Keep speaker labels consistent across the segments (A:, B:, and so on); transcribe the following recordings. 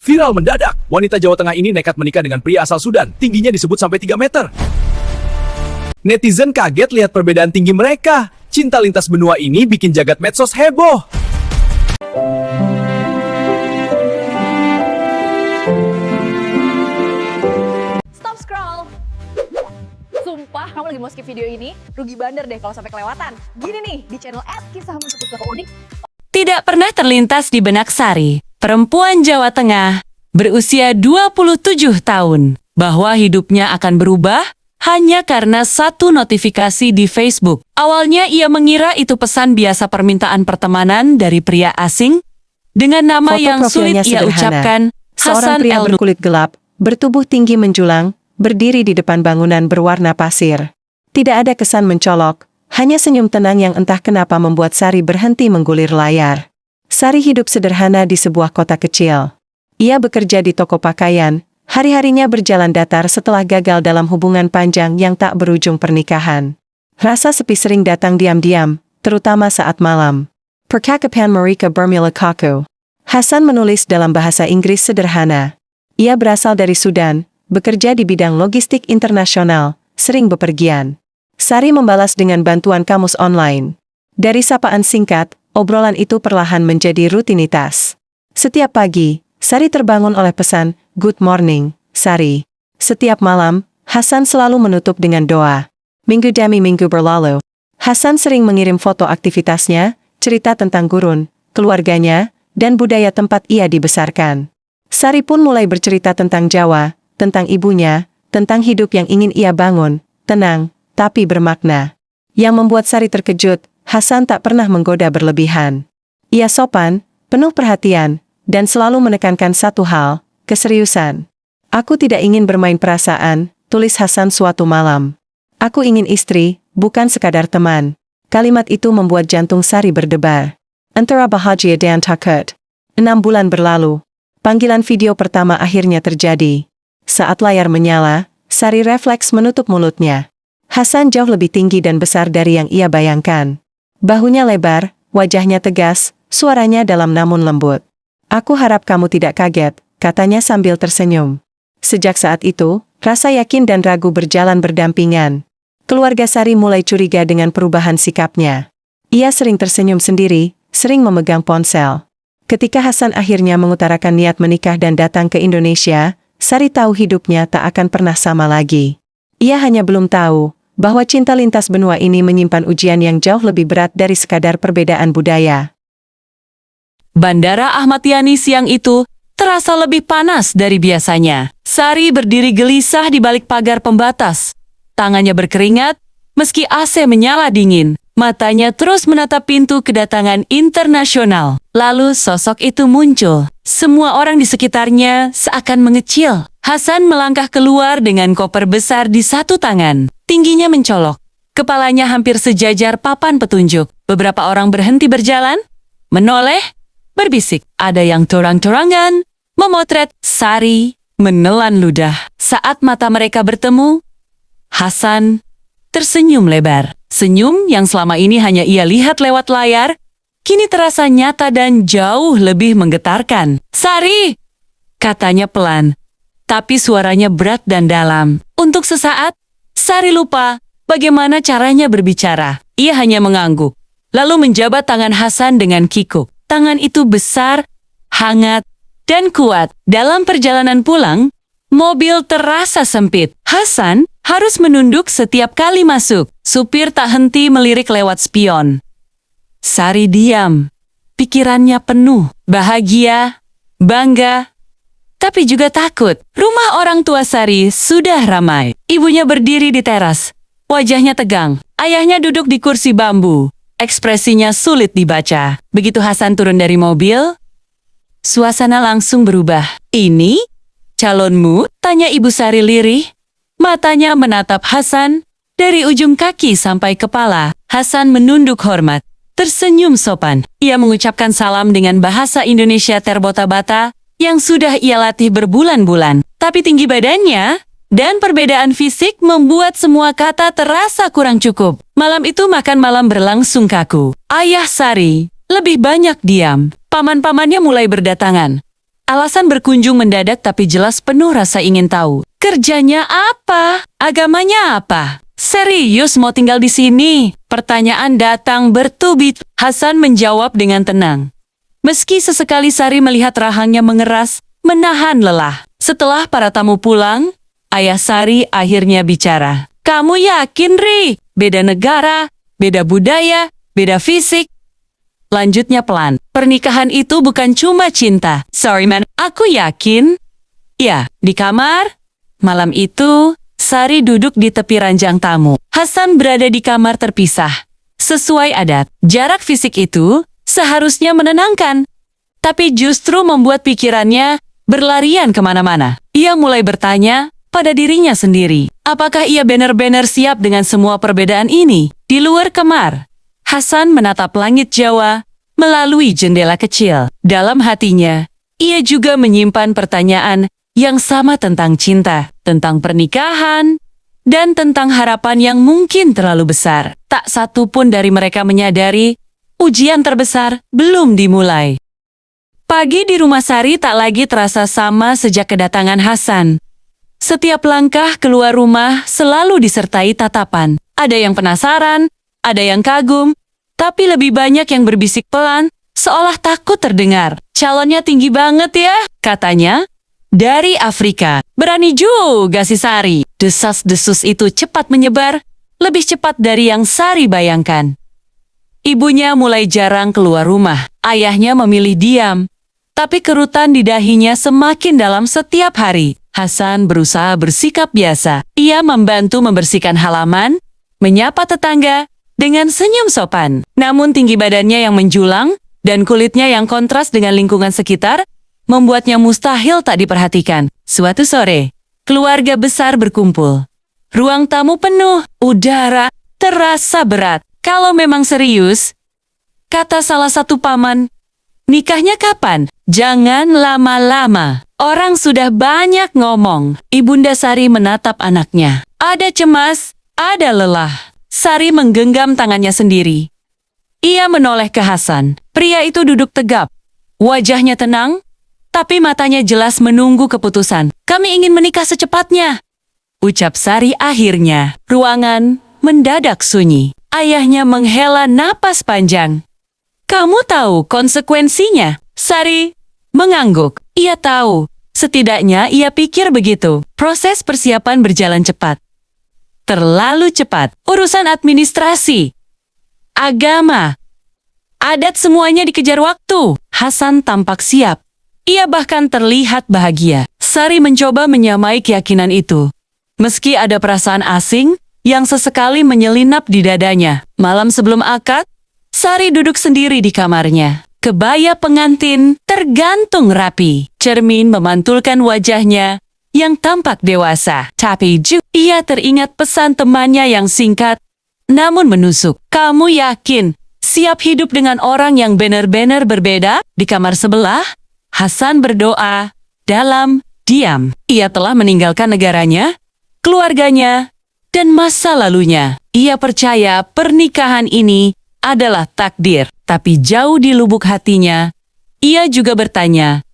A: Viral mendadak, wanita Jawa Tengah ini nekat menikah dengan pria asal Sudan, tingginya disebut sampai 3 meter. Netizen kaget lihat perbedaan tinggi mereka. Cinta lintas benua ini bikin jagat medsos heboh.
B: Stop scroll! Sumpah, kamu lagi mau skip video ini, rugi bandar deh kalau sampai kelewatan. Gini nih, di channel @kisah mencukup toko unik.
C: Tidak pernah terlintas di benak Sari, perempuan Jawa Tengah, berusia 27 tahun, bahwa hidupnya akan berubah hanya karena satu notifikasi di Facebook. Awalnya ia mengira itu pesan biasa permintaan pertemanan dari pria asing, dengan nama
D: Foto
C: yang sulit
D: profilnya
C: ia
D: sederhana.
C: ucapkan,
D: Seorang
C: Hasan
D: pria
C: El
D: berkulit gelap, bertubuh tinggi menjulang, berdiri di depan bangunan berwarna pasir. Tidak ada kesan mencolok, hanya senyum tenang yang entah kenapa membuat Sari berhenti menggulir layar. Sari hidup sederhana di sebuah kota kecil. Ia bekerja di toko pakaian, hari-harinya berjalan datar setelah gagal dalam hubungan panjang yang tak berujung pernikahan. Rasa sepi sering datang diam-diam, terutama saat malam. Percakapan mereka bermula kaku. Hasan menulis dalam bahasa Inggris sederhana. Ia berasal dari Sudan, bekerja di bidang logistik internasional, sering bepergian. Sari membalas dengan bantuan kamus online. Dari sapaan singkat, obrolan itu perlahan menjadi rutinitas. Setiap pagi, Sari terbangun oleh pesan, "Good morning, Sari." Setiap malam, Hasan selalu menutup dengan doa. Minggu demi minggu berlalu. Hasan sering mengirim foto aktivitasnya, cerita tentang gurun, keluarganya, dan budaya tempat ia dibesarkan. Sari pun mulai bercerita tentang Jawa, tentang ibunya, tentang hidup yang ingin ia bangun, tenang, tapi bermakna. Yang membuat Sari terkejut, Hasan tak pernah menggoda berlebihan. Ia sopan, penuh perhatian, dan selalu menekankan satu hal, keseriusan. "Aku tidak ingin bermain perasaan," tulis Hasan suatu malam. "Aku ingin istri, bukan sekadar teman." Kalimat itu membuat jantung Sari berdebar. Antara bahagia dan takut. 6 bulan berlalu. Panggilan video pertama akhirnya terjadi. Saat layar menyala, Sari refleks menutup mulutnya. Hasan jauh lebih tinggi dan besar dari yang ia bayangkan. Bahunya lebar, wajahnya tegas, suaranya dalam namun lembut. "Aku harap kamu tidak kaget," katanya sambil tersenyum. Sejak saat itu, rasa yakin dan ragu berjalan berdampingan. Keluarga Sari mulai curiga dengan perubahan sikapnya. Ia sering tersenyum sendiri, sering memegang ponsel. Ketika Hasan akhirnya mengutarakan niat menikah dan datang ke Indonesia, Sari tahu hidupnya tak akan pernah sama lagi. Ia hanya belum tahu bahwa cinta lintas benua ini menyimpan ujian yang jauh lebih berat dari sekadar perbedaan budaya.
C: Bandara Ahmad Yani siang itu terasa lebih panas dari biasanya. Sari berdiri gelisah di balik pagar pembatas. Tangannya berkeringat, meski AC menyala dingin. Matanya terus menatap pintu kedatangan internasional. Lalu sosok itu muncul. Semua orang di sekitarnya seakan mengecil. Hasan melangkah keluar dengan koper besar di satu tangan. Tingginya mencolok. Kepalanya hampir sejajar papan petunjuk. Beberapa orang berhenti berjalan, menoleh, berbisik. Ada yang torang-torangan, memotret Sari, menelan ludah. Saat mata mereka bertemu, Hasan tersenyum lebar. Senyum yang selama ini hanya ia lihat lewat layar, kini terasa nyata dan jauh lebih menggetarkan. "Sari!" katanya pelan, tapi suaranya berat dan dalam. Untuk sesaat, Sari lupa bagaimana caranya berbicara. Ia hanya mengangguk, lalu menjabat tangan Hasan dengan kikuk. Tangan itu besar, hangat, dan kuat. Dalam perjalanan pulang, mobil terasa sempit. Hasan harus menunduk setiap kali masuk. Supir tak henti melirik lewat spion. Sari diam. Pikirannya penuh, bahagia, bangga, tapi juga takut. Rumah orang tua Sari sudah ramai. Ibunya berdiri di teras. Wajahnya tegang. Ayahnya duduk di kursi bambu. Ekspresinya sulit dibaca. Begitu Hasan turun dari mobil, suasana langsung berubah. "Ini calonmu?" tanya Ibu Sari lirih. Matanya menatap Hasan dari ujung kaki sampai kepala. Hasan menunduk hormat, tersenyum sopan. Ia mengucapkan salam dengan bahasa Indonesia terbata-bata yang sudah ia latih berbulan-bulan. Tapi tinggi badannya dan perbedaan fisik membuat semua kata terasa kurang cukup. Malam itu makan malam berlangsung kaku. Ayah Sari lebih banyak diam. Paman-pamannya mulai berdatangan. Alasan berkunjung mendadak tapi jelas penuh rasa ingin tahu. Kerjanya apa? Agamanya apa? Serius mau tinggal di sini? Pertanyaan datang bertubi. Hasan menjawab dengan tenang. Meski sesekali Sari melihat rahangnya mengeras, menahan lelah. Setelah para tamu pulang, ayah Sari akhirnya bicara. Kamu yakin, Ri? Beda negara, beda budaya, beda fisik. Lanjutnya pelan. Pernikahan itu bukan cuma cinta. Sorry man, aku yakin. Ya, di kamar. Malam itu, Sari duduk di tepi ranjang tamu. Hasan berada di kamar terpisah. Sesuai adat, jarak fisik itu seharusnya menenangkan. Tapi justru membuat pikirannya berlarian kemana-mana. Ia mulai bertanya pada dirinya sendiri. Apakah ia benar-benar siap dengan semua perbedaan ini? Di luar kamar, Hasan menatap langit Jawa melalui jendela kecil. Dalam hatinya, ia juga menyimpan pertanyaan yang sama tentang cinta, tentang pernikahan, dan tentang harapan yang mungkin terlalu besar. Tak satu pun dari mereka menyadari ujian terbesar belum dimulai. Pagi di rumah Sari tak lagi terasa sama sejak kedatangan Hasan. Setiap langkah keluar rumah selalu disertai tatapan. Ada yang penasaran, ada yang kagum, tapi lebih banyak yang berbisik pelan, seolah takut terdengar. Calonnya tinggi banget ya, katanya. Dari Afrika. Berani juga si Sari. Desas-desus itu cepat menyebar, lebih cepat dari yang Sari bayangkan. Ibunya mulai jarang keluar rumah. Ayahnya memilih diam. Tapi kerutan di dahinya semakin dalam setiap hari. Hasan berusaha bersikap biasa. Ia membantu membersihkan halaman, menyapa tetangga, dengan senyum sopan. Namun tinggi badannya yang menjulang, dan kulitnya yang kontras dengan lingkungan sekitar, membuatnya mustahil tak diperhatikan. Suatu sore, keluarga besar berkumpul. Ruang tamu penuh, udara terasa berat. Kalau memang serius, kata salah satu paman, nikahnya kapan? Jangan lama-lama. Orang sudah banyak ngomong. Ibunda Sari menatap anaknya. Ada cemas, ada lelah. Sari menggenggam tangannya sendiri. Ia menoleh ke Hasan. Pria itu duduk tegap. Wajahnya tenang, tapi matanya jelas menunggu keputusan. Kami ingin menikah secepatnya, ucap Sari akhirnya. Ruangan mendadak sunyi. Ayahnya menghela napas panjang. Kamu tahu konsekuensinya? Sari mengangguk. Ia tahu. Setidaknya ia pikir begitu. Proses persiapan berjalan cepat. Terlalu cepat. Urusan administrasi, agama, adat semuanya dikejar waktu. Hasan tampak siap. Ia bahkan terlihat bahagia. Sari mencoba menyamai keyakinan itu. Meski ada perasaan asing yang sesekali menyelinap di dadanya. Malam sebelum akad, Sari duduk sendiri di kamarnya. Kebaya pengantin tergantung rapi. Cermin memantulkan wajahnya yang tampak dewasa. Tapi ia teringat pesan temannya yang singkat, namun menusuk. Kamu yakin siap hidup dengan orang yang benar-benar berbeda? Di kamar sebelah, Hasan berdoa dalam diam. Ia telah meninggalkan negaranya, keluarganya, dan masa lalunya. Ia percaya pernikahan ini adalah takdir. Tapi jauh di lubuk hatinya, ia juga bertanya,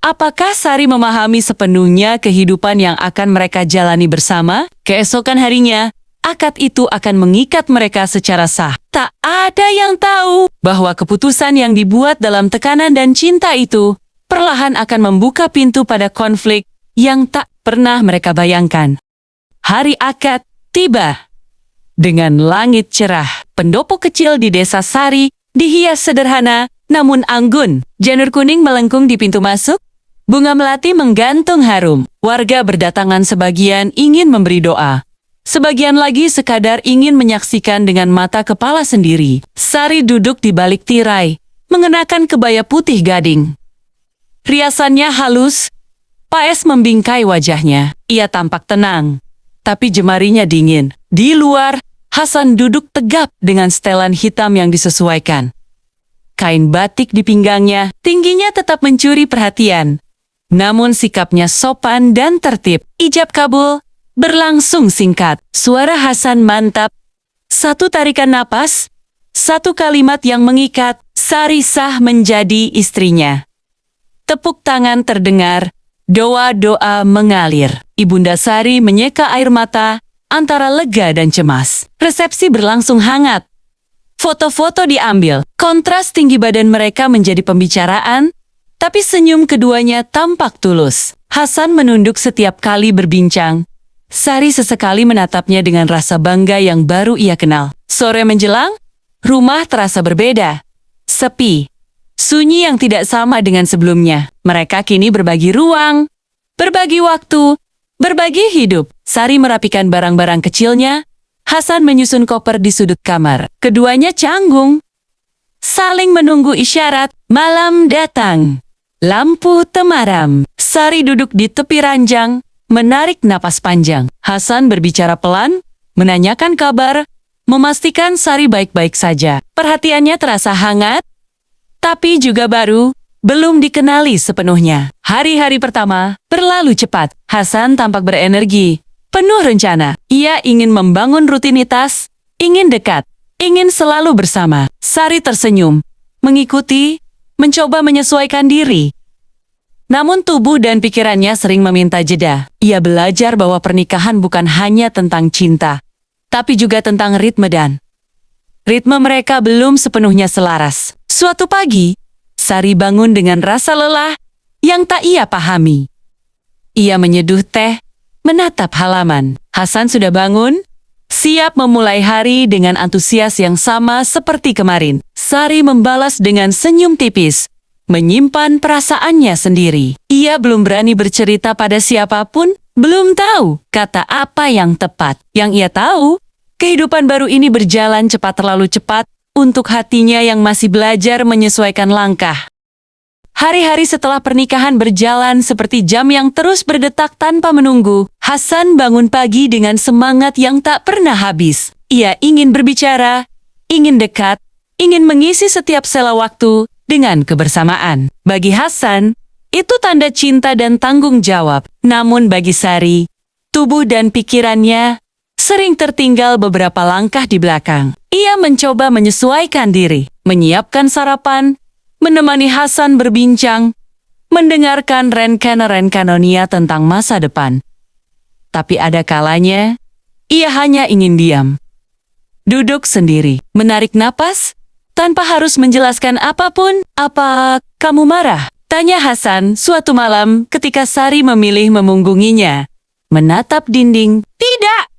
C: apakah Sari memahami sepenuhnya kehidupan yang akan mereka jalani bersama? Keesokan harinya, akad itu akan mengikat mereka secara sah. Tak ada yang tahu bahwa keputusan yang dibuat dalam tekanan dan cinta itu perlahan akan membuka pintu pada konflik yang tak pernah mereka bayangkan. Hari akad tiba. Dengan langit cerah, pendopo kecil di desa Sari dihias sederhana namun anggun. Janur kuning melengkung di pintu masuk. Bunga melati menggantung harum. Warga berdatangan, sebagian ingin memberi doa. Sebagian lagi sekadar ingin menyaksikan dengan mata kepala sendiri. Sari duduk di balik tirai, mengenakan kebaya putih gading. Riasannya halus, paes membingkai wajahnya. Ia tampak tenang, tapi jemarinya dingin. Di luar, Hasan duduk tegap dengan setelan hitam yang disesuaikan. Kain batik di pinggangnya, tingginya tetap mencuri perhatian. Namun sikapnya sopan dan tertib. Ijab kabul berlangsung singkat. Suara Hasan mantap. Satu tarikan napas, satu kalimat yang mengikat. Sari sah menjadi istrinya. Tepuk tangan terdengar, doa-doa mengalir. Ibunda Sari menyeka air mata antara lega dan cemas. Resepsi berlangsung hangat. Foto-foto diambil. Kontras tinggi badan mereka menjadi pembicaraan, tapi senyum keduanya tampak tulus. Hasan menunduk setiap kali berbincang. Sari sesekali menatapnya dengan rasa bangga yang baru ia kenal. Sore menjelang, rumah terasa berbeda. Sepi. Sunyi yang tidak sama dengan sebelumnya. Mereka kini berbagi ruang, berbagi waktu, berbagi hidup. Sari merapikan barang-barang kecilnya. Hasan menyusun koper di sudut kamar. Keduanya canggung. Saling menunggu isyarat. Malam datang. Lampu temaram. Sari duduk di tepi ranjang, menarik napas panjang. Hasan berbicara pelan, menanyakan kabar, memastikan Sari baik-baik saja. Perhatiannya terasa hangat, tapi juga baru, belum dikenali sepenuhnya. Hari-hari pertama berlalu cepat. Hasan tampak berenergi, penuh rencana. Ia ingin membangun rutinitas, ingin dekat, ingin selalu bersama. Sari tersenyum, mengikuti, mencoba menyesuaikan diri. Namun tubuh dan pikirannya sering meminta jeda. Ia belajar bahwa pernikahan bukan hanya tentang cinta, tapi juga tentang ritme dan ritme mereka belum sepenuhnya selaras. Suatu pagi, Sari bangun dengan rasa lelah yang tak ia pahami. Ia menyeduh teh, menatap halaman. Hasan sudah bangun, siap memulai hari dengan antusias yang sama seperti kemarin. Sari membalas dengan senyum tipis, menyimpan perasaannya sendiri. Ia belum berani bercerita pada siapapun, belum tahu kata apa yang tepat. Yang ia tahu, kehidupan baru ini berjalan terlalu cepat untuk hatinya yang masih belajar menyesuaikan langkah. Hari-hari setelah pernikahan berjalan seperti jam yang terus berdetak tanpa menunggu. Hasan bangun pagi dengan semangat yang tak pernah habis. Ia ingin berbicara, ingin dekat, ingin mengisi setiap sela waktu dengan kebersamaan. Bagi Hasan, itu tanda cinta dan tanggung jawab. Namun bagi Sari, tubuh dan pikirannya sering tertinggal beberapa langkah di belakang. Ia mencoba menyesuaikan diri, menyiapkan sarapan, menemani Hasan berbincang, mendengarkan rencana-rencanonia tentang masa depan. Tapi ada kalanya, ia hanya ingin diam. Duduk sendiri, menarik napas, tanpa harus menjelaskan apapun. Apa kamu marah? Tanya Hasan suatu malam ketika Sari memilih memunggunginya. Menatap dinding. Tidak!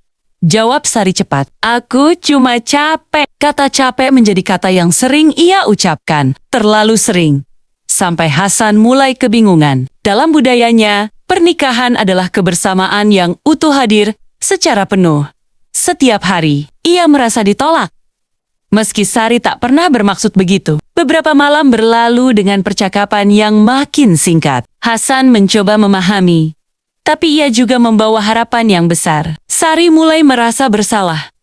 C: Jawab Sari cepat. Aku cuma capek. Kata capek menjadi kata yang sering ia ucapkan. Terlalu sering. Sampai Hasan mulai kebingungan. Dalam budayanya, pernikahan adalah kebersamaan yang utuh hadir secara penuh. Setiap hari, ia merasa ditolak. Meski Sari tak pernah bermaksud begitu. Beberapa malam berlalu dengan percakapan yang makin singkat. Hasan mencoba memahami. Tapi ia juga membawa harapan yang besar. Sari mulai merasa bersalah.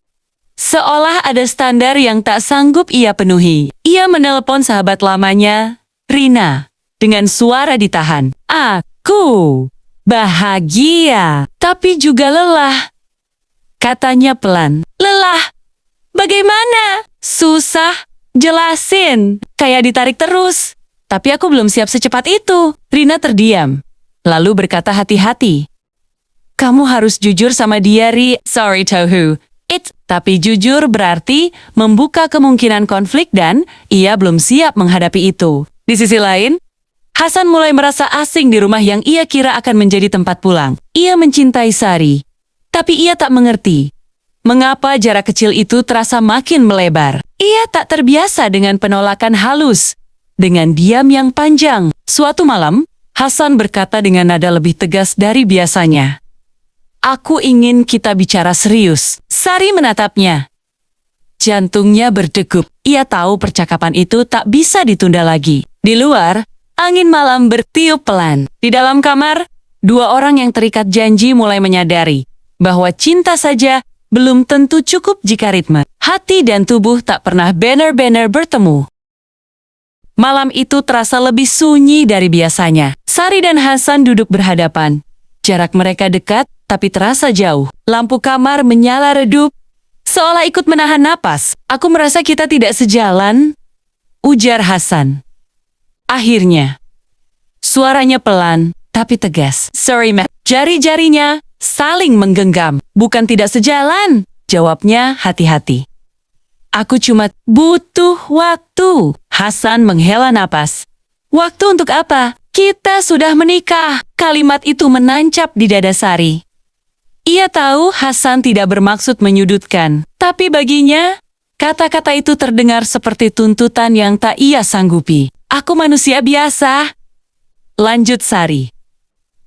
C: Seolah ada standar yang tak sanggup ia penuhi. Ia menelepon sahabat lamanya, Rina, dengan suara ditahan. Aku bahagia, tapi juga lelah. Katanya pelan. Lelah? Bagaimana? Susah. Jelasin. Kayak ditarik terus. Tapi aku belum siap secepat itu. Rina terdiam. Lalu berkata hati-hati. Kamu harus jujur sama dia, Ri. Sorry, Tohu. Tapi jujur berarti membuka kemungkinan konflik dan ia belum siap menghadapi itu. Di sisi lain, Hasan mulai merasa asing di rumah yang ia kira akan menjadi tempat pulang. Ia mencintai Sari. Tapi ia tak mengerti. Mengapa jarak kecil itu terasa makin melebar. Ia tak terbiasa dengan penolakan halus. Dengan diam yang panjang. Suatu malam, Hasan berkata dengan nada lebih tegas dari biasanya. Aku ingin kita bicara serius. Sari menatapnya. Jantungnya berdegup. Ia tahu percakapan itu tak bisa ditunda lagi. Di luar, angin malam bertiup pelan. Di dalam kamar, dua orang yang terikat janji mulai menyadari bahwa cinta saja belum tentu cukup jika ritme, hati dan tubuh tak pernah benar-benar bertemu. Malam itu terasa lebih sunyi dari biasanya. Sari dan Hasan duduk berhadapan. Jarak mereka dekat, tapi terasa jauh. Lampu kamar menyala redup, seolah ikut menahan napas. Aku merasa kita tidak sejalan, ujar Hasan. Akhirnya, Suaranya pelan, tapi tegas. Sorry, Matt. Jari-jarinya saling menggenggam. Bukan tidak sejalan. Jawabnya hati-hati. Aku cuma butuh waktu. Hasan menghela napas. Waktu untuk apa? Kita sudah menikah. Kalimat itu menancap di dada Sari. Ia tahu Hasan tidak bermaksud menyudutkan. Tapi baginya, kata-kata itu terdengar seperti tuntutan yang tak ia sanggupi. Aku manusia biasa. Lanjut Sari.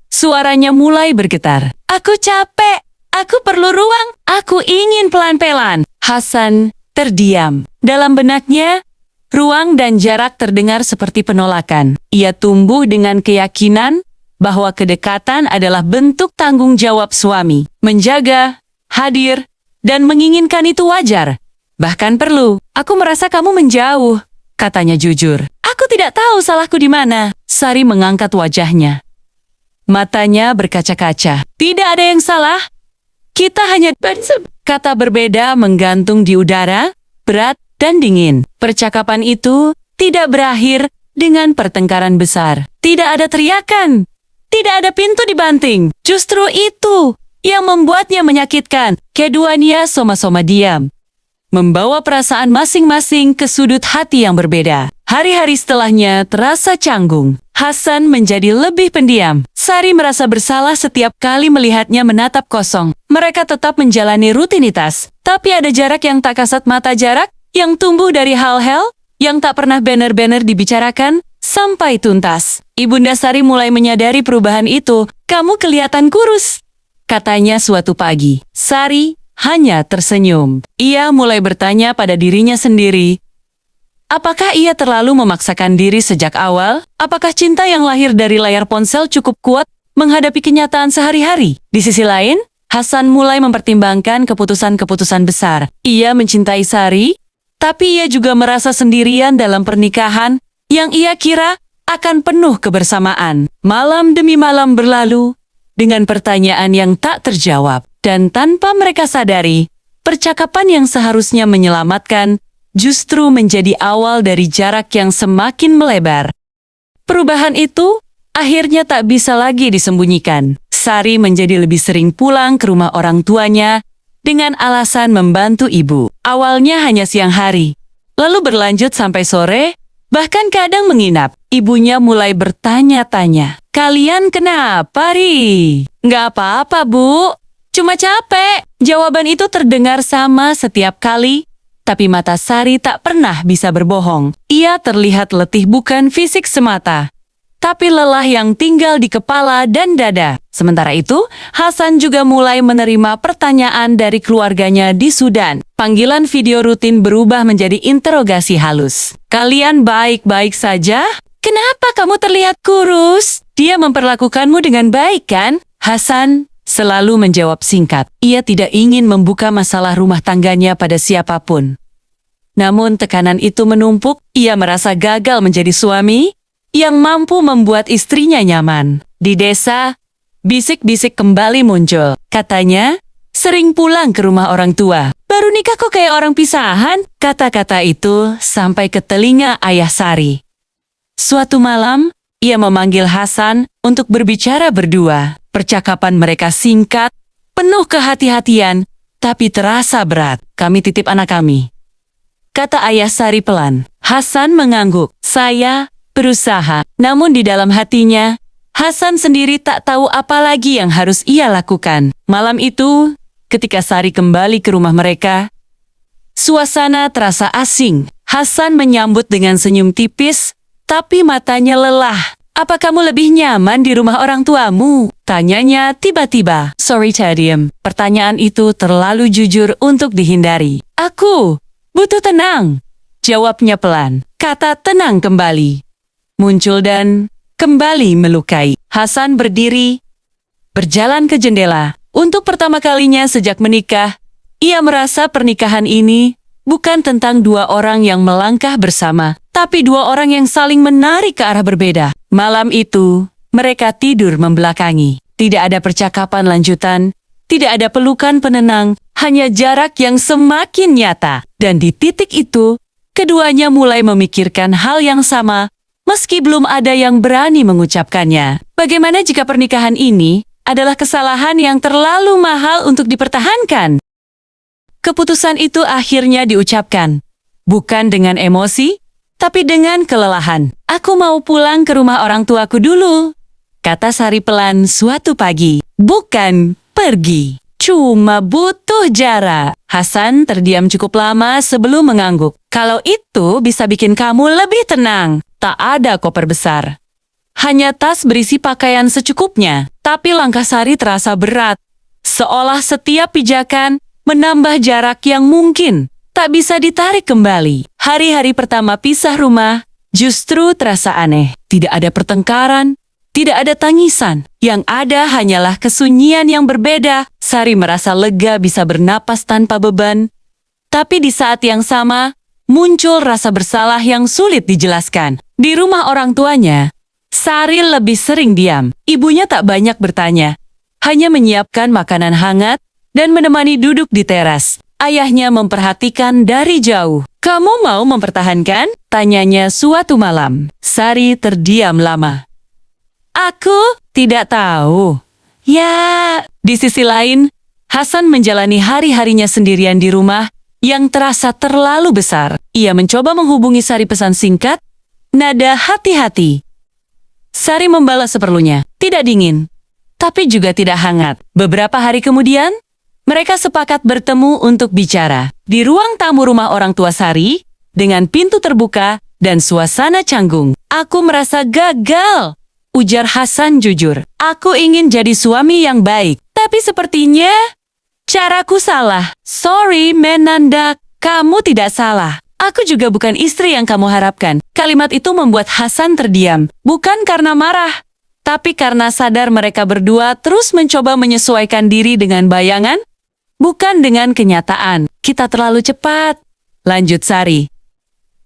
C: Suaranya mulai bergetar. Aku capek. Aku perlu ruang. Aku ingin pelan-pelan. Hasan terdiam. Dalam benaknya, ruang dan jarak terdengar seperti penolakan. Ia tumbuh dengan keyakinan bahwa kedekatan adalah bentuk tanggung jawab suami. Menjaga, hadir, dan menginginkan itu wajar. Bahkan perlu. Aku merasa kamu menjauh, katanya jujur. Aku tidak tahu salahku di mana. Sari mengangkat wajahnya. Matanya berkaca-kaca. Tidak ada yang salah. Kita hanya kata berbeda menggantung di udara, berat dan dingin. Percakapan itu tidak berakhir dengan pertengkaran besar. Tidak ada teriakan. Tidak ada pintu dibanting. Justru itu yang membuatnya menyakitkan. Keduanya sama-sama diam, membawa perasaan masing-masing ke sudut hati yang berbeda. Hari-hari setelahnya terasa canggung. Hasan menjadi lebih pendiam. Sari merasa bersalah setiap kali melihatnya menatap kosong. Mereka tetap menjalani rutinitas. Tapi ada jarak yang tak kasat mata, jarak yang tumbuh dari hal-hal yang tak pernah benar-benar dibicarakan sampai tuntas. Ibunda Sari mulai menyadari perubahan itu. Kamu kelihatan kurus, katanya suatu pagi. Sari hanya tersenyum. Ia mulai bertanya pada dirinya sendiri. Apakah ia terlalu memaksakan diri sejak awal? Apakah cinta yang lahir dari layar ponsel cukup kuat menghadapi kenyataan sehari-hari? Di sisi lain, Hasan mulai mempertimbangkan keputusan-keputusan besar. Ia mencintai Sari, tapi ia juga merasa sendirian dalam pernikahan yang ia kira akan penuh kebersamaan. Malam demi malam berlalu dengan pertanyaan yang tak terjawab. Dan tanpa mereka sadari, percakapan yang seharusnya menyelamatkan justru menjadi awal dari jarak yang semakin melebar. Perubahan itu akhirnya tak bisa lagi disembunyikan. Sari menjadi lebih sering pulang ke rumah orang tuanya dengan alasan membantu ibu. Awalnya hanya siang hari, lalu berlanjut sampai sore, bahkan kadang menginap. Ibunya mulai bertanya-tanya, "Kalian kenapa, Ri?" "Nggak apa-apa, Bu. Cuma capek." Jawaban itu terdengar sama setiap kali, tapi mata Sari tak pernah bisa berbohong. Ia terlihat letih bukan fisik semata, tapi lelah yang tinggal di kepala dan dada. Sementara itu, Hasan juga mulai menerima pertanyaan dari keluarganya di Sudan. Panggilan video rutin berubah menjadi interogasi halus. "Kalian baik-baik saja? Kenapa kamu terlihat kurus? Dia memperlakukanmu dengan baik, kan?" Hasan selalu menjawab singkat. Ia tidak ingin membuka masalah rumah tangganya pada siapapun. Namun tekanan itu menumpuk. Ia merasa gagal menjadi suami yang mampu membuat istrinya nyaman. Di desa, bisik-bisik kembali muncul. Katanya, sering pulang ke rumah orang tua. "Baru nikah kok kayak orang pisahan?" Kata-kata itu sampai ke telinga ayah Sari. Suatu malam, ia memanggil Hasan untuk berbicara berdua. Percakapan mereka singkat, penuh kehati-hatian, tapi terasa berat. "Kami titip anak kami," kata ayah Sari pelan. Hasan mengangguk. "Saya berusaha." Namun di dalam hatinya, Hasan sendiri tak tahu apa lagi yang harus ia lakukan. Malam itu, ketika Sari kembali ke rumah mereka, suasana terasa asing. Hasan menyambut dengan senyum tipis, tapi matanya lelah. "Apa kamu lebih nyaman di rumah orang tuamu?" tanyanya tiba-tiba. Sorry, Tadiam. Pertanyaan itu terlalu jujur untuk dihindari. "Aku butuh tenang," jawabnya pelan. Kata tenang kembali muncul dan kembali melukai. Hasan berdiri, berjalan ke jendela. Untuk pertama kalinya sejak menikah, ia merasa pernikahan ini bukan tentang dua orang yang melangkah bersama, tapi dua orang yang saling menarik ke arah berbeda. Malam itu, mereka tidur membelakangi. Tidak ada percakapan lanjutan, tidak ada pelukan penenang, hanya jarak yang semakin nyata. Dan di titik itu, keduanya mulai memikirkan hal yang sama, meski belum ada yang berani mengucapkannya. Bagaimana jika pernikahan ini adalah kesalahan yang terlalu mahal untuk dipertahankan? Keputusan itu akhirnya diucapkan, bukan dengan emosi, tapi dengan kelelahan. Aku mau pulang ke rumah orang tuaku dulu, kata Sari pelan suatu pagi. Bukan pergi, cuma butuh jarak. Hasan terdiam cukup lama sebelum mengangguk. Kalau itu bisa bikin kamu lebih tenang. Tak ada koper besar. Hanya tas berisi pakaian secukupnya. Tapi langkah Sari terasa berat. Seolah setiap pijakan menambah jarak yang mungkin tak bisa ditarik kembali. Hari-hari pertama pisah rumah justru terasa aneh. Tidak ada pertengkaran, tidak ada tangisan. Yang ada hanyalah kesunyian yang berbeda. Sari merasa lega bisa bernapas tanpa beban. Tapi di saat yang sama, muncul rasa bersalah yang sulit dijelaskan. Di rumah orang tuanya, Sari lebih sering diam. Ibunya tak banyak bertanya. Hanya menyiapkan makanan hangat dan menemani duduk di teras. Ayahnya memperhatikan dari jauh. Kamu mau mempertahankan? Tanyanya suatu malam. Sari terdiam lama. Aku tidak tahu. Ya, di sisi lain, Hasan menjalani hari-harinya sendirian di rumah yang terasa terlalu besar. Ia mencoba menghubungi Sari pesan singkat, nada hati-hati. Sari membalas seperlunya, tidak dingin, tapi juga tidak hangat. Beberapa hari kemudian, mereka sepakat bertemu untuk bicara. Di ruang tamu rumah orang tua Sari, dengan pintu terbuka dan suasana canggung. Aku merasa gagal, ujar Hasan jujur. Aku ingin jadi suami yang baik, tapi sepertinya caraku salah. Sorry, Menandak, kamu tidak salah. Aku juga bukan istri yang kamu harapkan. Kalimat itu membuat Hasan terdiam, bukan karena marah, tapi karena sadar mereka berdua terus mencoba menyesuaikan diri dengan bayangan, bukan dengan kenyataan. Kita terlalu cepat, lanjut Sari.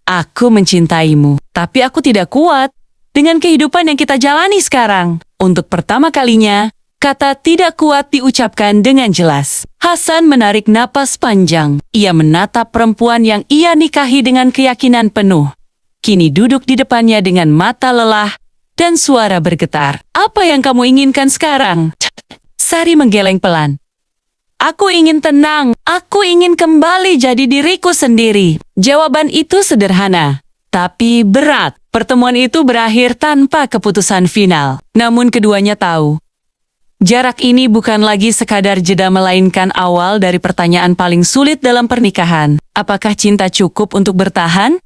C: Aku mencintaimu, tapi aku tidak kuat dengan kehidupan yang kita jalani sekarang. Untuk pertama kalinya, kata tidak kuat diucapkan dengan jelas. Hasan menarik napas panjang. Ia menatap perempuan yang ia nikahi dengan keyakinan penuh. Kini duduk di depannya dengan mata lelah dan suara bergetar. Apa yang kamu inginkan sekarang? Sari menggeleng pelan. Aku ingin tenang. Aku ingin kembali jadi diriku sendiri. Jawaban itu sederhana, tapi berat. Pertemuan itu berakhir tanpa keputusan final. Namun keduanya tahu, jarak ini bukan lagi sekadar jeda melainkan awal dari pertanyaan paling sulit dalam pernikahan. Apakah cinta cukup untuk bertahan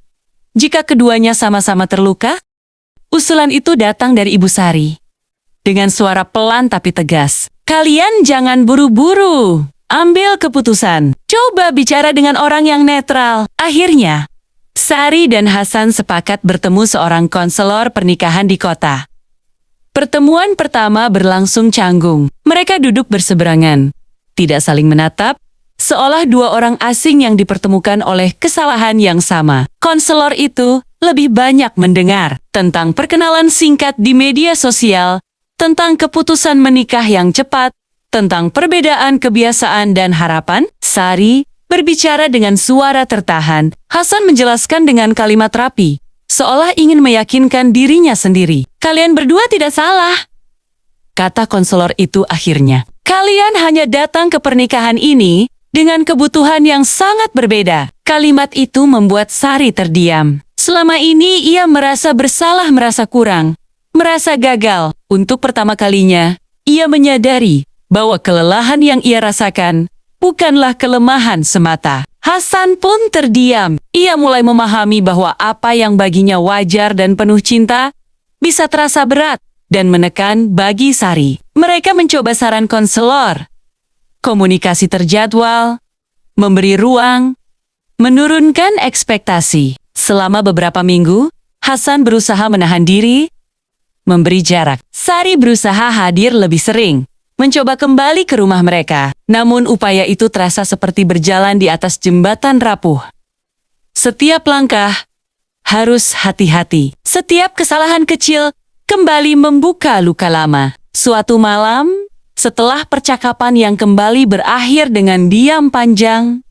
C: jika keduanya sama-sama terluka? Usulan itu datang dari Ibu Sari. Dengan suara pelan tapi tegas. Kalian jangan buru-buru. Ambil keputusan. Coba bicara dengan orang yang netral. Akhirnya, Sari dan Hasan sepakat bertemu seorang konselor pernikahan di kota. Pertemuan pertama berlangsung canggung. Mereka duduk berseberangan, tidak saling menatap, seolah dua orang asing yang dipertemukan oleh kesalahan yang sama. Konselor itu lebih banyak mendengar tentang perkenalan singkat di media sosial, tentang keputusan menikah yang cepat, tentang perbedaan kebiasaan dan harapan. Sari berbicara dengan suara tertahan. Hasan menjelaskan dengan kalimat rapi, seolah ingin meyakinkan dirinya sendiri. Kalian berdua tidak salah, kata konselor itu akhirnya. Kalian hanya datang ke pernikahan ini dengan kebutuhan yang sangat berbeda. Kalimat itu membuat Sari terdiam. Selama ini ia merasa bersalah, merasa kurang, merasa gagal. Untuk pertama kalinya, ia menyadari bahwa kelelahan yang ia rasakan bukanlah kelemahan semata. Hasan pun terdiam. Ia mulai memahami bahwa apa yang baginya wajar dan penuh cinta bisa terasa berat dan menekan bagi Sari. Mereka mencoba saran konselor, komunikasi terjadwal, memberi ruang, menurunkan ekspektasi. Selama beberapa minggu, Hasan berusaha menahan diri, memberi jarak. Sari berusaha hadir lebih sering, mencoba kembali ke rumah mereka. Namun upaya itu terasa seperti berjalan di atas jembatan rapuh. Setiap langkah harus hati-hati. Setiap kesalahan kecil kembali membuka luka lama. Suatu malam, setelah percakapan yang kembali berakhir dengan diam panjang,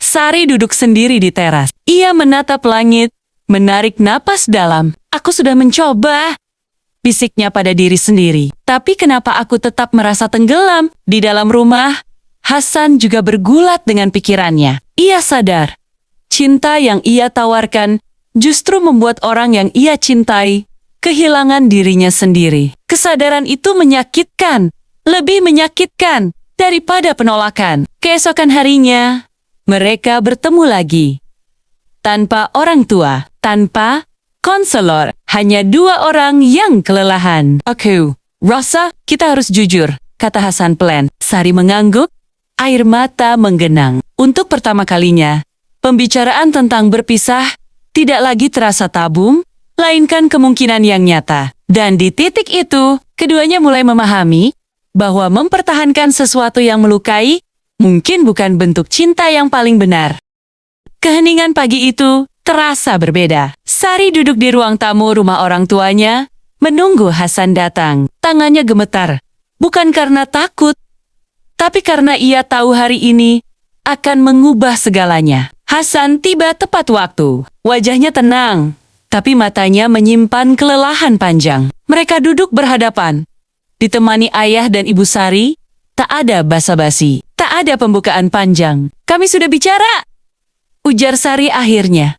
C: Sari duduk sendiri di teras. Ia menatap langit, Menarik napas dalam. Aku sudah mencoba. Bisiknya pada diri sendiri. Tapi kenapa aku tetap merasa tenggelam? Di dalam rumah, Hasan juga bergulat dengan pikirannya. Ia sadar, cinta yang ia tawarkan justru membuat orang yang ia cintai kehilangan dirinya sendiri. Kesadaran itu menyakitkan, lebih menyakitkan daripada penolakan. Keesokan harinya, mereka bertemu lagi. Tanpa orang tua, tanpa konselor, hanya 2 orang yang kelelahan. Aku rasa kita harus jujur, kata Hasan pelan. Sari mengangguk, air mata menggenang. Untuk pertama kalinya, pembicaraan tentang berpisah tidak lagi terasa tabu, melainkan kemungkinan yang nyata. Dan di titik itu, keduanya mulai memahami bahwa mempertahankan sesuatu yang melukai mungkin bukan bentuk cinta yang paling benar. Keheningan pagi itu terasa berbeda. Sari duduk di ruang tamu rumah orang tuanya, menunggu Hasan datang. Tangannya gemetar, bukan karena takut, tapi karena ia tahu hari ini akan mengubah segalanya. Hasan tiba tepat waktu. Wajahnya tenang, tapi matanya menyimpan kelelahan panjang. Mereka duduk berhadapan, ditemani ayah dan ibu Sari. Tak ada basa-basi, tak ada pembukaan panjang. Kami sudah bicara, ujar Sari akhirnya.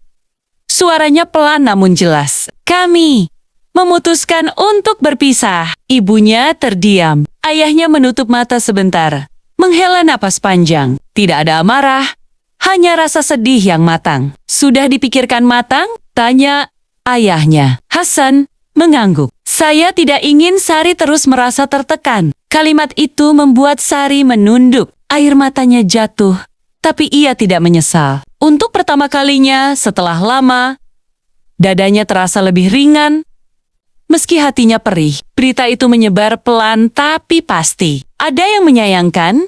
C: Suaranya pelan namun jelas. Kami memutuskan untuk berpisah. Ibunya terdiam. Ayahnya menutup mata sebentar, menghela napas panjang. Tidak ada amarah, hanya rasa sedih yang matang. Sudah dipikirkan matang? Tanya ayahnya. Hasan mengangguk. Saya tidak ingin Sari terus merasa tertekan. Kalimat itu membuat Sari menunduk. Air matanya jatuh, tapi ia tidak menyesal. Untuk pertama kalinya setelah lama, dadanya terasa lebih ringan. Meski hatinya perih, berita itu menyebar pelan tapi pasti. Ada yang menyayangkan,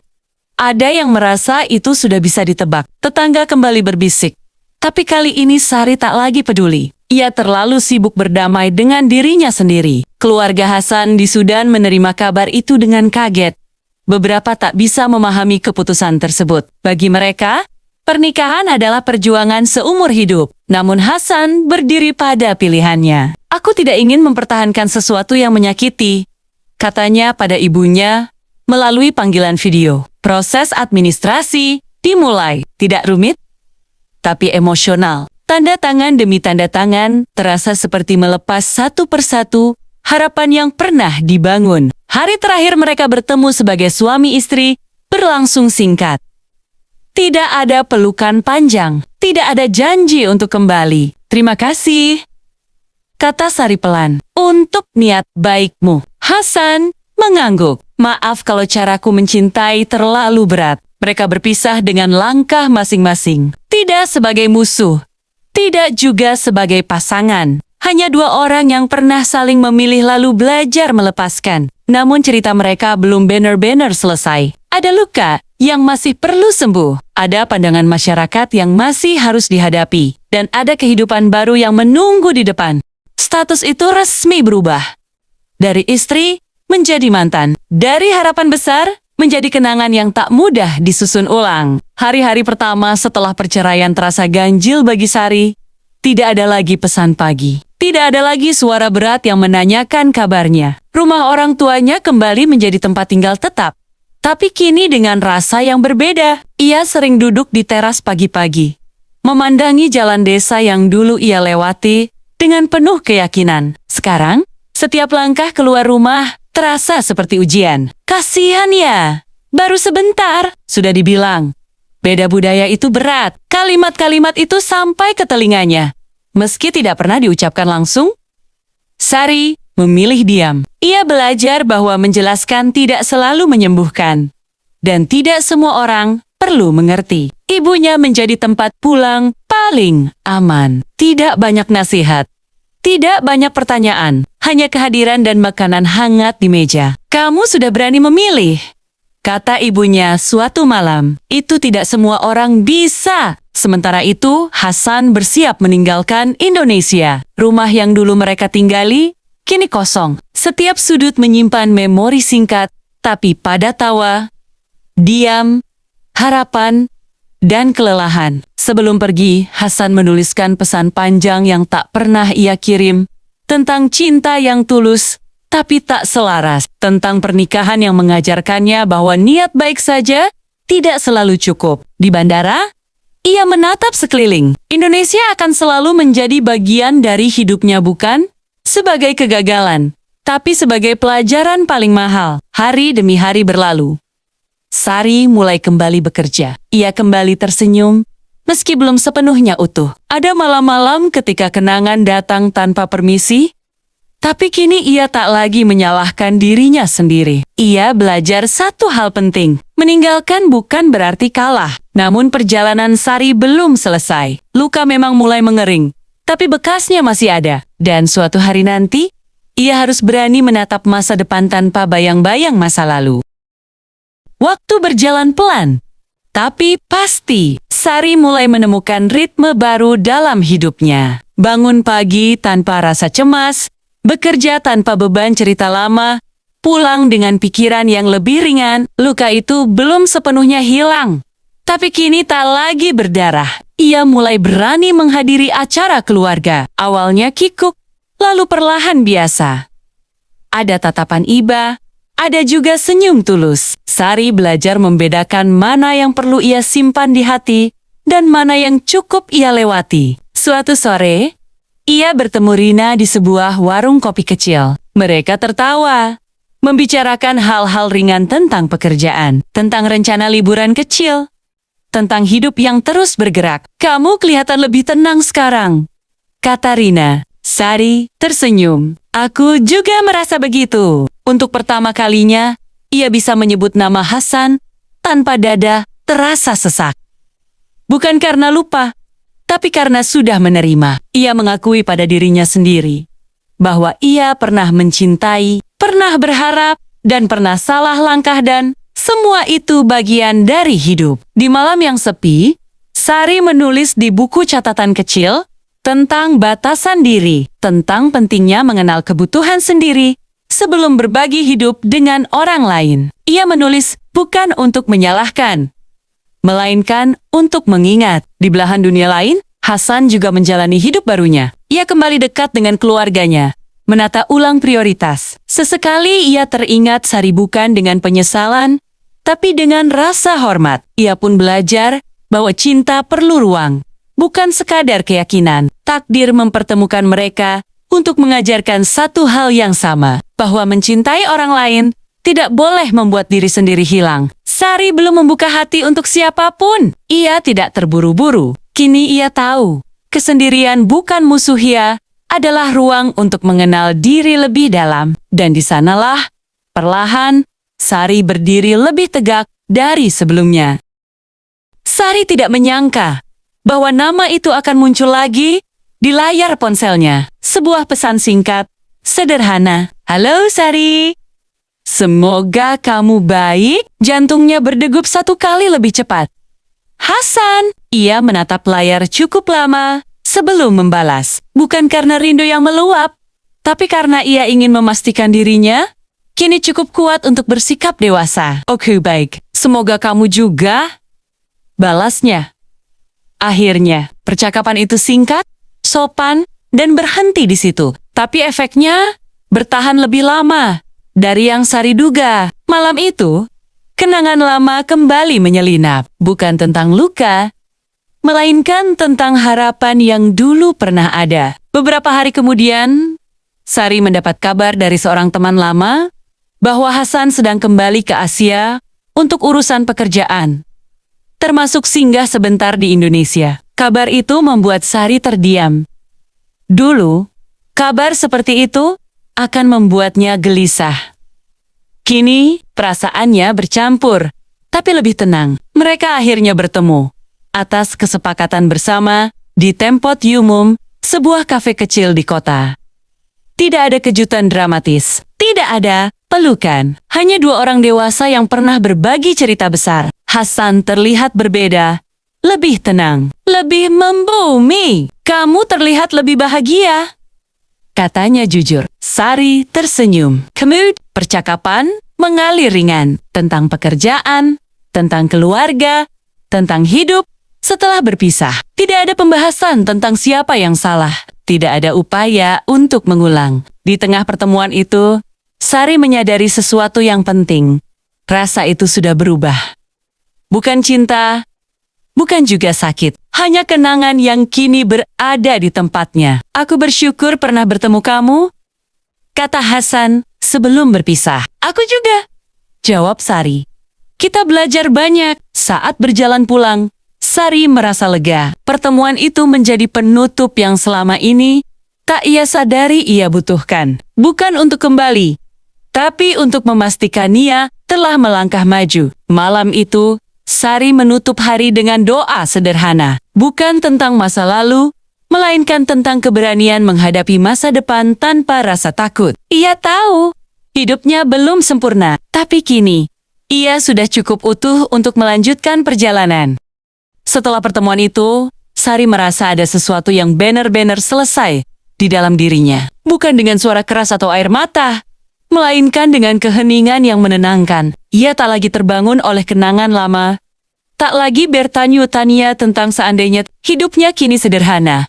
C: ada yang merasa itu sudah bisa ditebak. Tetangga kembali berbisik. Tapi kali ini Sari tak lagi peduli. Ia terlalu sibuk berdamai dengan dirinya sendiri. Keluarga Hasan di Sudan menerima kabar itu dengan kaget. Beberapa tak bisa memahami keputusan tersebut. Bagi mereka, pernikahan adalah perjuangan seumur hidup. Namun Hasan berdiri pada pilihannya. Aku tidak ingin mempertahankan sesuatu yang menyakiti, katanya pada ibunya melalui panggilan video. Proses administrasi dimulai. Tidak rumit, tapi emosional. Tanda tangan demi tanda tangan terasa seperti melepas satu persatu harapan yang pernah dibangun. Hari terakhir mereka bertemu sebagai suami istri berlangsung singkat. Tidak ada pelukan panjang, tidak ada janji untuk kembali. Terima kasih, kata Sari pelan, untuk niat baikmu. Hasan mengangguk. Maaf kalau caraku mencintai terlalu berat. Mereka berpisah dengan langkah masing-masing. Tidak sebagai musuh, tidak juga sebagai pasangan. Hanya 2 orang yang pernah saling memilih lalu belajar melepaskan. Namun cerita mereka belum benar-benar selesai. Ada luka yang masih perlu sembuh. Ada pandangan masyarakat yang masih harus dihadapi. Dan ada kehidupan baru yang menunggu di depan. Status itu resmi berubah. Dari istri menjadi mantan. Dari harapan besar menjadi kenangan yang tak mudah disusun ulang. Hari-hari pertama setelah perceraian terasa ganjil bagi Sari. Tidak ada lagi pesan pagi. Tidak ada lagi suara berat yang menanyakan kabarnya. Rumah orang tuanya kembali menjadi tempat tinggal tetap. Tapi kini dengan rasa yang berbeda. Ia sering duduk di teras pagi-pagi, memandangi jalan desa yang dulu ia lewati dengan penuh keyakinan. Sekarang, setiap langkah keluar rumah terasa seperti ujian. Kasihan ya, baru sebentar, sudah dibilang. Beda budaya itu berat. Kalimat-kalimat itu sampai ke telinganya. Meski tidak pernah diucapkan langsung, Sari memilih diam. Ia belajar bahwa menjelaskan tidak selalu menyembuhkan. Dan tidak semua orang perlu mengerti. Ibunya menjadi tempat pulang paling aman. Tidak banyak nasihat. Tidak banyak pertanyaan. Hanya kehadiran dan makanan hangat di meja. Kamu sudah berani memilih, kata ibunya suatu malam. Itu tidak semua orang bisa. Sementara itu, Hasan bersiap meninggalkan Indonesia. Rumah yang dulu mereka tinggali, kini kosong. Setiap sudut menyimpan memori singkat, tapi pada tawa, diam, harapan, dan kelelahan. Sebelum pergi, Hasan menuliskan pesan panjang yang tak pernah ia kirim tentang cinta yang tulus tapi tak selaras, tentang pernikahan yang mengajarkannya bahwa niat baik saja tidak selalu cukup. Di bandara, ia menatap sekeliling. Indonesia akan selalu menjadi bagian dari hidupnya, bukan sebagai kegagalan, tapi sebagai pelajaran paling mahal. Hari demi hari berlalu. Sari mulai kembali bekerja. Ia kembali tersenyum, meski belum sepenuhnya utuh. Ada malam-malam ketika kenangan datang tanpa permisi, tapi kini ia tak lagi menyalahkan dirinya sendiri. Ia belajar satu hal penting. Meninggalkan bukan berarti kalah. Namun perjalanan Sari belum selesai. Luka memang mulai mengering, tapi bekasnya masih ada. Dan suatu hari nanti, ia harus berani menatap masa depan tanpa bayang-bayang masa lalu. Waktu berjalan pelan, tapi pasti. Sari mulai menemukan ritme baru dalam hidupnya. Bangun pagi tanpa rasa cemas, bekerja tanpa beban cerita lama, pulang dengan pikiran yang lebih ringan. Luka itu belum sepenuhnya hilang, tapi kini tak lagi berdarah. Ia mulai berani menghadiri acara keluarga. Awalnya kikuk, lalu perlahan biasa. Ada tatapan iba, ada juga senyum tulus. Sari belajar membedakan mana yang perlu ia simpan di hati dan mana yang cukup ia lewati. Suatu sore, ia bertemu Rina di sebuah warung kopi kecil. Mereka tertawa, membicarakan hal-hal ringan tentang pekerjaan, tentang rencana liburan kecil, tentang hidup yang terus bergerak. "Kamu kelihatan lebih tenang sekarang," kata Rina. Sari tersenyum. "Aku juga merasa begitu." Untuk pertama kalinya, ia bisa menyebut nama Hasan tanpa dada terasa sesak. Bukan karena lupa, tapi karena sudah menerima. Ia mengakui pada dirinya sendiri bahwa ia pernah mencintai, pernah berharap, dan pernah salah langkah, dan semua itu bagian dari hidup. Di malam yang sepi, Sari menulis di buku catatan kecil tentang batasan diri, tentang pentingnya mengenal kebutuhan sendiri sebelum berbagi hidup dengan orang lain. Ia menulis bukan untuk menyalahkan, melainkan untuk mengingat. Di belahan dunia lain, Hasan juga menjalani hidup barunya. Ia kembali dekat dengan keluarganya, menata ulang prioritas. Sesekali ia teringat Sari bukan dengan penyesalan, tapi dengan rasa hormat. Ia pun belajar bahwa cinta perlu ruang, bukan sekadar keyakinan. Takdir mempertemukan mereka untuk mengajarkan satu hal yang sama, bahwa mencintai orang lain tidak boleh membuat diri sendiri hilang. Sari belum membuka hati untuk siapapun. Ia tidak terburu-buru. Kini ia tahu, kesendirian bukan musuh. Ia adalah ruang untuk mengenal diri lebih dalam. Dan di sanalah, perlahan, Sari berdiri lebih tegak dari sebelumnya. Sari tidak menyangka bahwa nama itu akan muncul lagi di layar ponselnya. Sebuah pesan singkat, sederhana. "Halo Sari. Semoga kamu baik." Jantungnya berdegup satu kali lebih cepat. "Hasan." Ia menatap layar cukup lama sebelum membalas. Bukan karena rindu yang meluap, tapi karena ia ingin memastikan dirinya kini cukup kuat untuk bersikap dewasa. "Oke, baik. Semoga kamu juga," balasnya. Akhirnya, percakapan itu singkat, sopan, dan berhenti di situ. Tapi efeknya bertahan lebih lama dari yang Sari duga. Malam itu, kenangan lama kembali menyelinap. Bukan tentang luka, melainkan tentang harapan yang dulu pernah ada. Beberapa hari kemudian, Sari mendapat kabar dari seorang teman lama bahwa Hasan sedang kembali ke Asia untuk urusan pekerjaan, termasuk singgah sebentar di Indonesia. Kabar itu membuat Sari terdiam. Dulu, kabar seperti itu akan membuatnya gelisah. Kini, perasaannya bercampur, tapi lebih tenang. Mereka akhirnya bertemu atas kesepakatan bersama di Tempot Umum, sebuah kafe kecil di kota. Tidak ada kejutan dramatis, tidak ada pelukan, hanya dua orang dewasa yang pernah berbagi cerita besar. Hasan terlihat berbeda, lebih tenang, lebih membumi. "Kamu terlihat lebih bahagia," katanya jujur. Sari tersenyum. Kemudian percakapan mengalir ringan tentang pekerjaan, tentang keluarga, tentang hidup Setelah berpisah, tidak ada pembahasan tentang siapa yang salah. Tidak ada upaya untuk mengulang. Di tengah pertemuan itu, Sari menyadari sesuatu yang penting. Rasa itu sudah berubah. Bukan cinta, bukan juga sakit. Hanya kenangan yang kini berada di tempatnya. Aku bersyukur pernah bertemu kamu, kata Hasan sebelum berpisah. Aku juga, jawab Sari. Kita belajar banyak. Saat berjalan pulang, Sari merasa lega. Pertemuan itu menjadi penutup yang selama ini tak ia sadari ia butuhkan. Bukan untuk kembali, tapi untuk memastikan ia telah melangkah maju. Malam itu, Sari menutup hari dengan doa sederhana. Bukan tentang masa lalu, melainkan tentang keberanian menghadapi masa depan tanpa rasa takut. Ia tahu hidupnya belum sempurna, tapi kini ia sudah cukup utuh untuk melanjutkan perjalanan. Setelah pertemuan itu, Sari merasa ada sesuatu yang benar-benar selesai di dalam dirinya. Bukan dengan suara keras atau air mata, melainkan dengan keheningan yang menenangkan. Ia tak lagi terbangun oleh kenangan lama, tak lagi bertanya-tanya tentang seandainya. Hidupnya kini sederhana,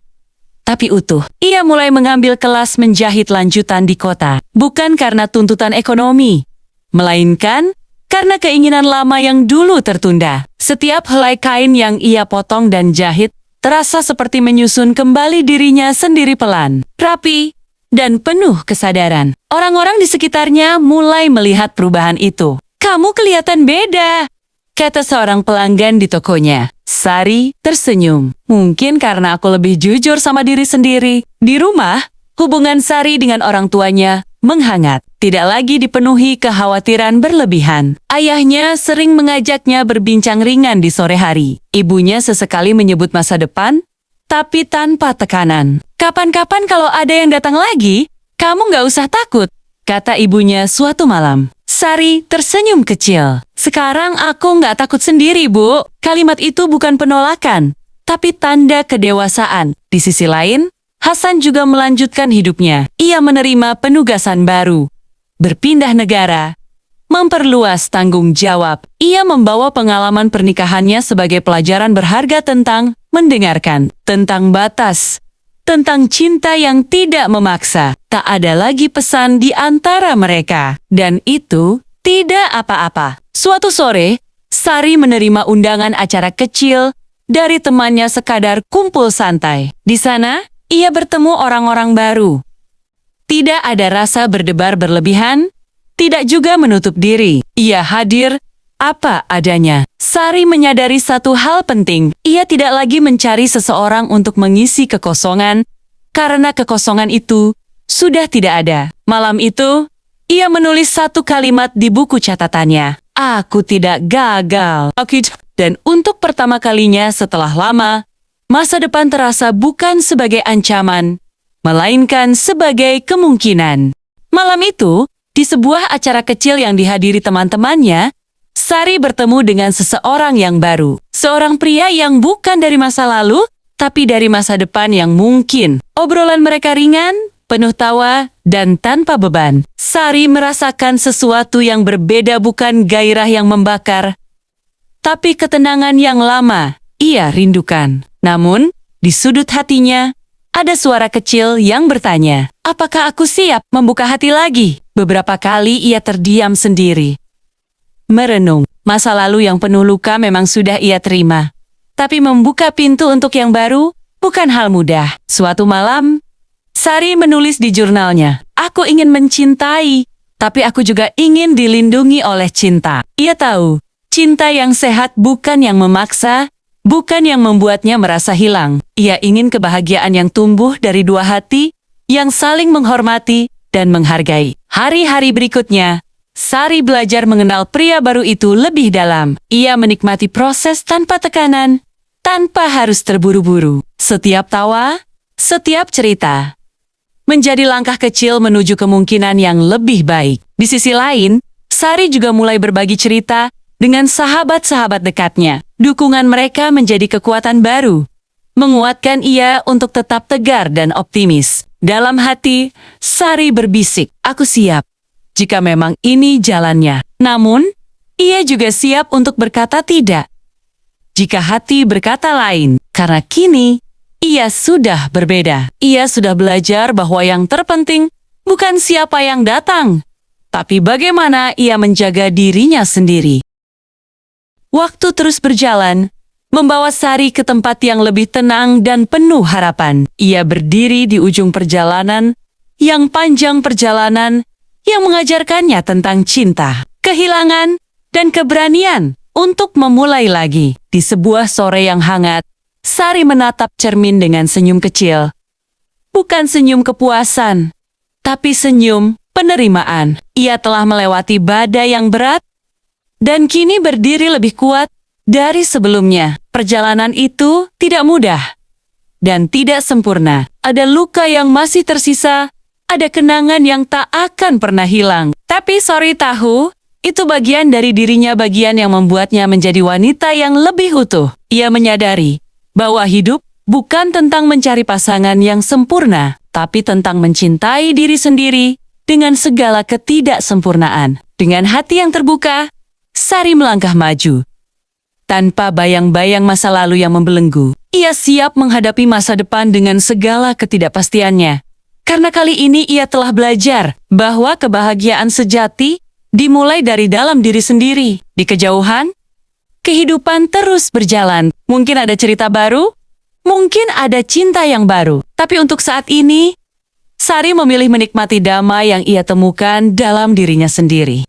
C: tapi utuh. Ia mulai mengambil kelas menjahit lanjutan di kota, bukan karena tuntutan ekonomi, melainkan karena keinginan lama yang dulu tertunda. Setiap helai kain yang ia potong dan jahit terasa seperti menyusun kembali dirinya sendiri pelan, rapi, dan penuh kesadaran. Orang-orang di sekitarnya mulai melihat perubahan itu. Kamu kelihatan beda, kata seorang pelanggan di tokonya. Sari tersenyum. Mungkin karena aku lebih jujur sama diri sendiri. Di rumah, hubungan Sari dengan orang tuanya menghangat. Tidak lagi dipenuhi kekhawatiran berlebihan. Ayahnya sering mengajaknya berbincang ringan di sore hari. Ibunya sesekali menyebut masa depan, tapi tanpa tekanan. Kapan-kapan kalau ada yang datang lagi, kamu nggak usah takut, kata ibunya suatu malam. Sari tersenyum kecil. Sekarang aku nggak takut sendiri, Bu. Kalimat itu bukan penolakan, tapi tanda kedewasaan. Di sisi lain, Hasan juga melanjutkan hidupnya. Ia menerima penugasan baru, berpindah negara, memperluas tanggung jawab. Ia membawa pengalaman pernikahannya sebagai pelajaran berharga tentang mendengarkan, tentang batas, tentang cinta yang tidak memaksa. Tak ada lagi pesan di antara mereka, dan itu tidak apa-apa. Suatu sore, Sari menerima undangan acara kecil dari temannya sekadar kumpul santai. Di sana, ia bertemu orang-orang baru. Tidak ada rasa berdebar berlebihan, tidak juga menutup diri. Ia hadir apa adanya. Sari menyadari satu hal penting. Ia tidak lagi mencari seseorang untuk mengisi kekosongan, karena kekosongan itu sudah tidak ada. Malam itu, ia menulis satu kalimat di buku catatannya. Aku tidak gagal. Dan untuk pertama kalinya setelah lama, masa depan terasa bukan sebagai ancaman, melainkan sebagai kemungkinan. Malam itu, di sebuah acara kecil yang dihadiri teman-temannya, Sari bertemu dengan seseorang yang baru. Seorang pria yang bukan dari masa lalu, tapi dari masa depan yang mungkin. Obrolan mereka ringan, penuh tawa, dan tanpa beban. Sari merasakan sesuatu yang berbeda, bukan gairah yang membakar, tapi ketenangan yang lama ia rindukan. Namun, di sudut hatinya, ada suara kecil yang bertanya, apakah aku siap membuka hati lagi? Beberapa kali ia terdiam sendiri, merenung. Masa lalu yang penuh luka memang sudah ia terima. Tapi membuka pintu untuk yang baru bukan hal mudah. Suatu malam, Sari menulis di jurnalnya, aku ingin mencintai, tapi aku juga ingin dilindungi oleh cinta. Ia tahu, cinta yang sehat bukan yang memaksa, bukan yang membuatnya merasa hilang. Ia ingin kebahagiaan yang tumbuh dari dua hati yang saling menghormati dan menghargai. Hari-hari berikutnya, Sari belajar mengenal pria baru itu lebih dalam. Ia menikmati proses tanpa tekanan, tanpa harus terburu-buru. Setiap tawa, setiap cerita, menjadi langkah kecil menuju kemungkinan yang lebih baik. Di sisi lain, Sari juga mulai berbagi cerita dengan sahabat-sahabat dekatnya. Dukungan mereka menjadi kekuatan baru, menguatkan ia untuk tetap tegar dan optimis. Dalam hati, Sari berbisik, aku siap jika memang ini jalannya. Namun, ia juga siap untuk berkata tidak. jika hati berkata lain, karena kini ia sudah berbeda. Ia sudah belajar bahwa yang terpenting bukan siapa yang datang, tapi bagaimana ia menjaga dirinya sendiri. Waktu terus berjalan, membawa Sari ke tempat yang lebih tenang dan penuh harapan. Ia berdiri di ujung perjalanan, yang panjang perjalanan, yang mengajarkannya tentang cinta, kehilangan, dan keberanian untuk memulai lagi. Di sebuah sore yang hangat, Sari menatap cermin dengan senyum kecil. Bukan senyum kepuasan, tapi senyum penerimaan. Ia telah melewati badai yang berat, dan kini berdiri lebih kuat dari sebelumnya. Perjalanan itu tidak mudah dan tidak sempurna. Ada luka yang masih tersisa, ada kenangan yang tak akan pernah hilang. Tapi Sari tahu, itu bagian dari dirinya, bagian yang membuatnya menjadi wanita yang lebih utuh. Ia menyadari bahwa hidup bukan tentang mencari pasangan yang sempurna, tapi tentang mencintai diri sendiri dengan segala ketidaksempurnaan. Dengan hati yang terbuka, Sari melangkah maju. Tanpa bayang-bayang masa lalu yang membelenggu, ia siap menghadapi masa depan dengan segala ketidakpastiannya. Karena kali ini ia telah belajar bahwa kebahagiaan sejati dimulai dari dalam diri sendiri. Di kejauhan, kehidupan terus berjalan. Mungkin ada cerita baru, mungkin ada cinta yang baru. Tapi untuk saat ini, Sari memilih menikmati damai yang ia temukan dalam dirinya sendiri.